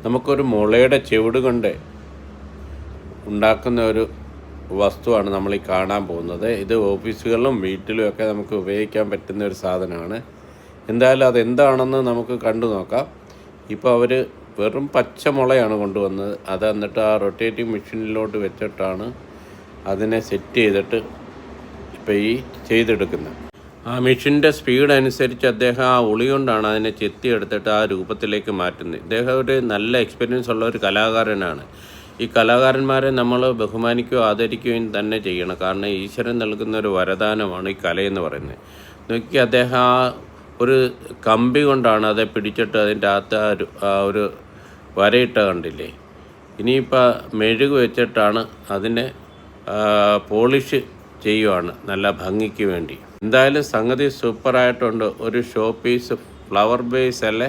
നമുക്കൊരു മുളയുടെ ചെവിട് കൊണ്ട് ഉണ്ടാക്കുന്ന ഒരു വസ്തുവാണ് നമ്മൾ ഈ കാണാൻ പോകുന്നത്. ഇത് ഓഫീസുകളിലും വീട്ടിലും ഒക്കെ നമുക്ക് ഉപയോഗിക്കാൻ പറ്റുന്ന ഒരു സാധനമാണ്. എന്തായാലും അതെന്താണെന്ന് നമുക്ക് കണ്ടു നോക്കാം. ഇപ്പോൾ അവർ വെറും പച്ച മുളയാണ് കൊണ്ടുവന്നത്. അത് എന്നിട്ട് ആ റൊട്ടേറ്റിംഗ് മെഷീനിലോട്ട് വെച്ചിട്ടാണ് അതിനെ സെറ്റ് ചെയ്തിട്ട് ഇപ്പോൾ ഈ ചെയ്തെടുക്കുന്നത്. ആ മെഷീൻ്റെ സ്പീഡ് അനുസരിച്ച് അദ്ദേഹം ആ ഉളി കൊണ്ടാണ് അതിനെ ചെത്തിയെടുത്തിട്ട് ആ രൂപത്തിലേക്ക് മാറ്റുന്നത്. ഇദ്ദേഹം ഒരു നല്ല എക്സ്പീരിയൻസ് ഉള്ള ഒരു കലാകാരനാണ്. ഈ കലാകാരന്മാരെ നമ്മൾ ബഹുമാനിക്കുകയോ ആദരിക്കുകയും തന്നെ ചെയ്യണം. കാരണം ഈശ്വരൻ നൽകുന്ന ഒരു വരദാനമാണ് ഈ കലയെന്ന് പറയുന്നത്. നോക്കി അദ്ദേഹം ആ ഒരു കമ്പി കൊണ്ടാണ് അത് പിടിച്ചിട്ട് അതിൻ്റെ അകത്ത് ഒരു വരയിട്ട കണ്ടില്ലേ. ഇനിയിപ്പോൾ മെഴുക് വെച്ചിട്ടാണ് അതിനെ പോളിഷ് ചെയ്യുവാണ് നല്ല ഭംഗിക്ക് വേണ്ടി. എന്തായാലും സംഗതി സൂപ്പറായിട്ടുണ്ട്. ഒരു ഷോ പീസ് ഫ്ലവർ ബേസ് അല്ലേ.